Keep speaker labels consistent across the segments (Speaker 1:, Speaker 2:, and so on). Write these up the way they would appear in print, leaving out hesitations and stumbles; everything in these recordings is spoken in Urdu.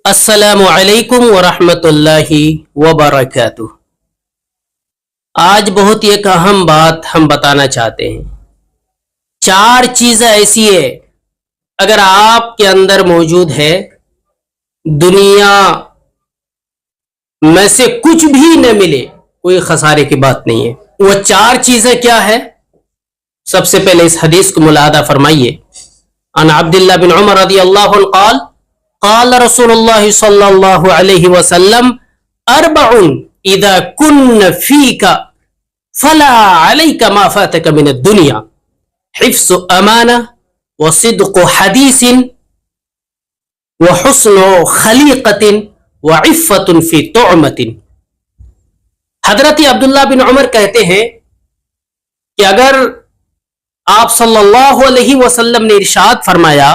Speaker 1: السلام علیکم ورحمۃ اللہ وبرکاتہ۔ آج بہت ایک اہم بات ہم بتانا چاہتے ہیں۔ 4 چیزیں ایسی ہے اگر آپ کے اندر موجود ہے، دنیا میں سے کچھ بھی نہ ملے، کوئی خسارے کی بات نہیں ہے۔ وہ 4 چیزیں کیا ہے؟ سب سے پہلے اس حدیث کو ملاحظہ فرمائیے۔ عن عبداللہ بن عمر رضی اللہ عنہ قال قال رسول اللہ صلی اللہ علیہ وسلم اربع اذا کن فیک فلا علیک ما فاتک من الدنیا حفظ امانہ وصدق حدیث وحسن خلیقۃ وعفۃ فی طعمۃ۔ حضرت عبداللہ بن عمر کہتے ہیں کہ اگر آپ صلی اللہ علیہ وسلم نے ارشاد فرمایا،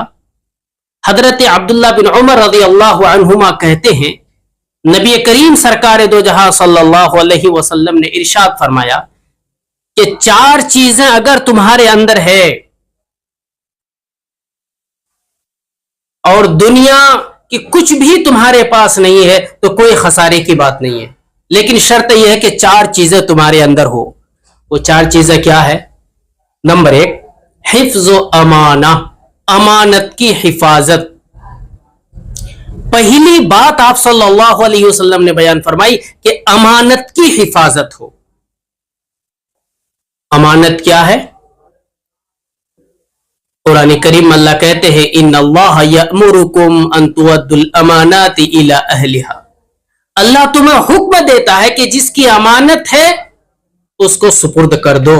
Speaker 1: حضرت عبداللہ بن عمر رضی اللہ عنہما کہتے ہیں نبی کریم سرکار دو جہاں صلی اللہ علیہ وسلم نے ارشاد فرمایا کہ 4 چیزیں اگر تمہارے اندر ہے اور دنیا کی کچھ بھی تمہارے پاس نہیں ہے تو کوئی خسارے کی بات نہیں ہے، لیکن شرط یہ ہے کہ 4 چیزیں تمہارے اندر ہو۔ وہ 4 چیزیں کیا ہے؟ نمبر 1 حفظ و امانہ، امانت کی حفاظت۔ پہلی بات آپ صلی اللہ علیہ وسلم نے بیان فرمائی کہ امانت کی حفاظت ہو۔ امانت کیا ہے؟ قرآن کریم اللہ کہتے ہیں ان اللہ یأمرکم ان تؤدوا الامانات الی اہلہا، اللہ تمہیں حکم دیتا ہے کہ جس کی امانت ہے اس کو سپرد کر دو۔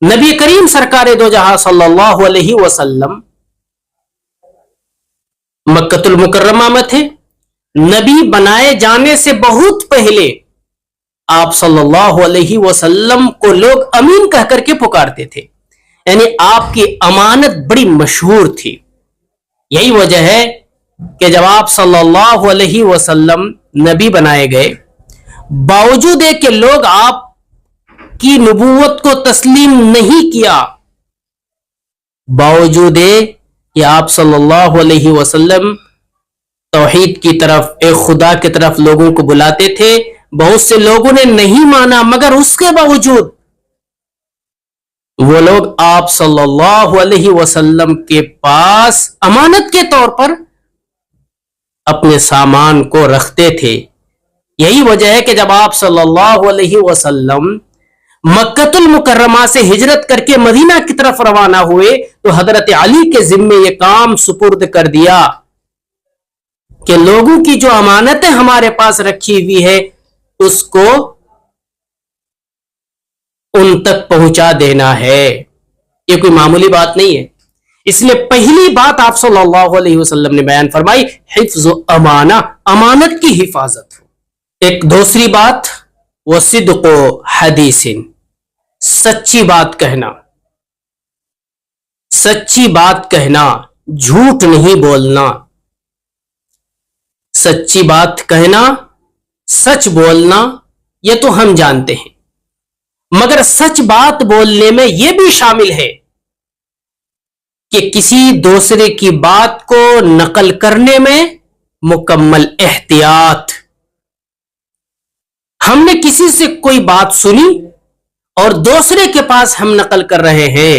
Speaker 1: نبی کریم سرکار دو جہاں صلی اللہ علیہ وسلم مکۃ المکرمہ میں تھے۔ نبی بنائے جانے سے بہت پہلے آپ صلی اللہ علیہ وسلم کو لوگ امین کہہ کر کے پکارتے تھے، یعنی آپ کی امانت بڑی مشہور تھی۔ یہی وجہ ہے کہ جب آپ صلی اللہ علیہ وسلم نبی بنائے گئے، باوجود ہے کہ لوگ آپ کی نبوت کو تسلیم نہیں کیا، باوجود کہ آپ صلی اللہ علیہ وسلم توحید کی طرف، ایک خدا کی طرف لوگوں کو بلاتے تھے، بہت سے لوگوں نے نہیں مانا، مگر اس کے باوجود وہ لوگ آپ صلی اللہ علیہ وسلم کے پاس امانت کے طور پر اپنے سامان کو رکھتے تھے۔ یہی وجہ ہے کہ جب آپ صلی اللہ علیہ وسلم مکۃ المکرمہ سے ہجرت کر کے مدینہ کی طرف روانہ ہوئے تو حضرت علی کے ذمے یہ کام سپرد کر دیا کہ لوگوں کی جو امانتیں ہمارے پاس رکھی ہوئی ہے اس کو ان تک پہنچا دینا ہے۔ یہ کوئی معمولی بات نہیں ہے، اس لیے پہلی بات آپ صلی اللہ علیہ وسلم نے بیان فرمائی حفظ و امانہ، امانت کی حفاظت ہو۔ ایک دوسری بات وصدق حدیث، سچی بات کہنا، سچی بات کہنا، جھوٹ نہیں بولنا۔ سچی بات کہنا، سچ بولنا یہ تو ہم جانتے ہیں، مگر سچ بات بولنے میں یہ بھی شامل ہے کہ کسی دوسرے کی بات کو نقل کرنے میں مکمل احتیاط۔ ہم نے کسی سے کوئی بات سنی اور دوسرے کے پاس ہم نقل کر رہے ہیں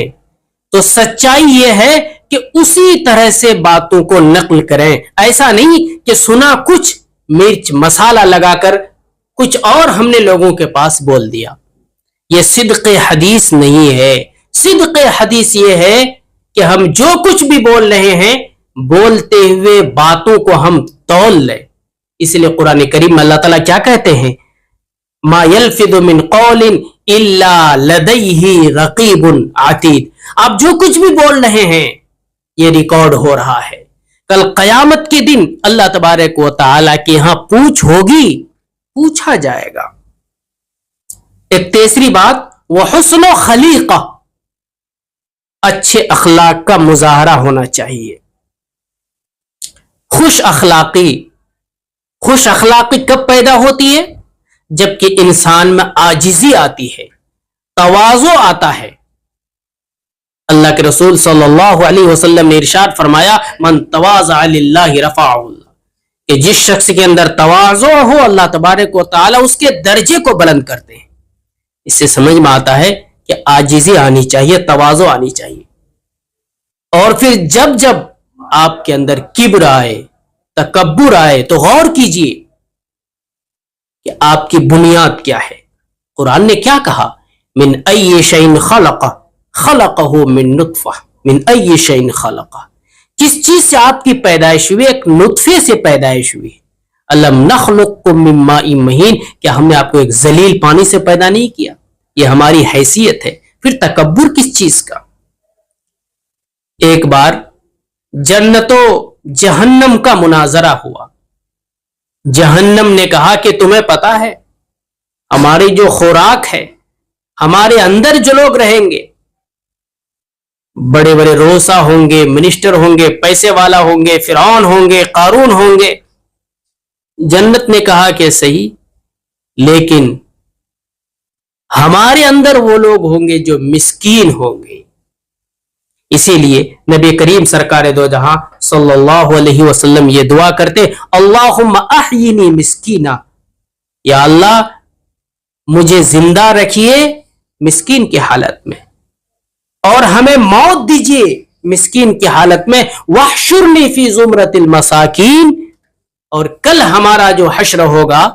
Speaker 1: تو سچائی یہ ہے کہ اسی طرح سے باتوں کو نقل کریں، ایسا نہیں کہ سنا کچھ، مرچ مسالہ لگا کر کچھ اور ہم نے لوگوں کے پاس بول دیا۔ یہ صدق حدیث نہیں ہے۔ صدق حدیث یہ ہے کہ ہم جو کچھ بھی بول رہے ہیں بولتے ہوئے باتوں کو ہم تول لیں۔ اس لیے قرآن کریم میں اللہ تعالیٰ کیا کہتے ہیں ما یلفظ من قول الا لدیہ رقیب عتید، آپ جو کچھ بھی بول رہے ہیں یہ ریکارڈ ہو رہا ہے، کل قیامت کے دن اللہ تبارک و تعالیٰ کے ہاں پوچھ ہوگی، پوچھا جائے گا۔ ایک تیسری بات وحسن و خلیقہ، اچھے اخلاق کا مظاہرہ ہونا چاہیے۔ خوش اخلاقی، خوش اخلاقی کب پیدا ہوتی ہے؟ جبکہ انسان میں عاجزی آتی ہے، تواضع آتا ہے۔ اللہ کے رسول صلی اللہ علیہ وسلم نے ارشاد فرمایا من تواضع للہ رفعہ اللہ، کہ جس شخص کے اندر تواضع ہو اللہ تبارک و تعالی اس کے درجے کو بلند کرتے ہیں. اس سے سمجھ میں آتا ہے کہ عاجزی آنی چاہیے, تواضع آنی چاہیے. اور پھر جب جب آپ کے اندر کبر آئے, تکبر آئے, تو غور کیجئے کہ آپ کی بنیاد کیا ہے. قرآن نے کیا کہا؟ من ای شیء خلقہ من نطفہ, من ای شیء خلقہ, کس چیز سے آپ کی پیدائش ہوئی؟ ایک نطفے سے پیدائش ہوئی. الم نخلقکم من ماء مہین, کیا ہم نے آپ کو ایک ذلیل پانی سے پیدا نہیں کیا؟ یہ ہماری حیثیت ہے. پھر تکبر کس چیز کا؟ ایک بار جنت و جہنم کا مناظرہ ہوا. جہنم نے کہا کہ تمہیں پتا ہے ہماری جو خوراک ہے, ہمارے اندر جو لوگ رہیں گے, بڑے بڑے روسا ہوں گے, منسٹر ہوں گے, پیسے والا ہوں گے, فرعون ہوں گے, قارون ہوں گے. جنت نے کہا کہ صحیح, لیکن ہمارے اندر وہ لوگ ہوں گے جو مسکین ہوں گے. اسی لیے نبی کریم سرکار دو جہاں صلی اللہ علیہ وسلم یہ دعا کرتے, اللہم احیینی مسکینا, یا اللہ مجھے زندہ رکھیے مسکین کی حالت میں, اور ہمیں موت دیجیے مسکین کی حالت میں. واحشرنی فی زمرۃ المساکین, اور کل ہمارا جو حشر ہوگا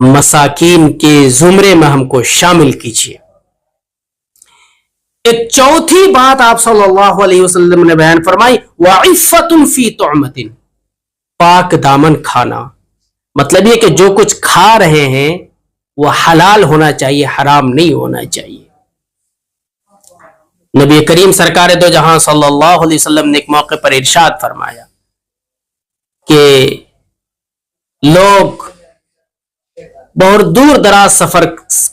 Speaker 1: مساکین کے زمرے میں ہم کو شامل کیجیے. ایک چوتھی بات آپ صلی اللہ علیہ وسلم نے بیان فرمائی, وعفۃ فی طعمۃ, پاک دامن کھانا. مطلب یہ کہ جو کچھ کھا رہے ہیں وہ حلال ہونا چاہیے, حرام نہیں ہونا چاہیے. نبی کریم سرکار دو جہاں صلی اللہ علیہ وسلم نے ایک موقع پر ارشاد فرمایا کہ لوگ بہت دور دراز سفر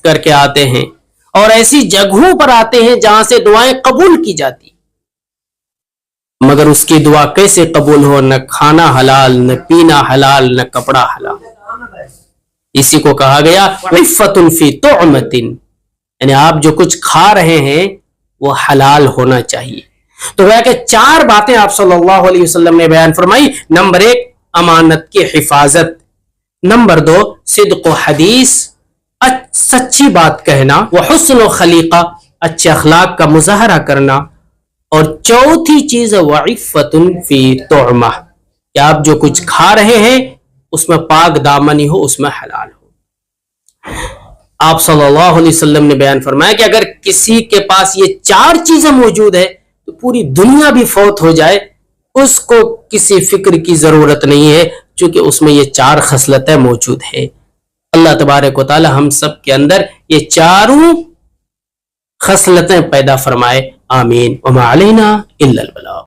Speaker 1: کر کے آتے ہیں اور ایسی جگہوں پر آتے ہیں جہاں سے دعائیں قبول کی جاتی, مگر اس کی دعا کیسے قبول ہو؟ نہ کھانا حلال, نہ پینا حلال, نہ کپڑا حلال. اسی کو کہا گیا عفۃ فی طعمۃ, یعنی آپ جو کچھ کھا رہے ہیں وہ حلال ہونا چاہیے. تو وہ کہ چار باتیں آپ صلی اللہ علیہ وسلم نے بیان فرمائی. نمبر 1 امانت کی حفاظت, نمبر 2 صدق و حدیث, سچی بات کہنا, وہ حسن و خلیقہ, اچھے اخلاق کا مظاہرہ کرنا, اور چوتھی چیز وعفۃ فی طعمہ, کہ آپ جو کچھ کھا رہے ہیں اس میں پاک دامنی ہو, اس میں حلال ہو. آپ صلی اللہ علیہ وسلم نے بیان فرمایا کہ اگر کسی کے پاس یہ چار چیزیں موجود ہے تو پوری دنیا بھی فوت ہو جائے اس کو کسی فکر کی ضرورت نہیں ہے, چونکہ اس میں یہ چار خصلتیں موجود ہیں. اللہ تبارک و تعالی ہم سب کے اندر یہ چاروں خصلتیں پیدا فرمائے. آمین. وما علینا الا البلاغ.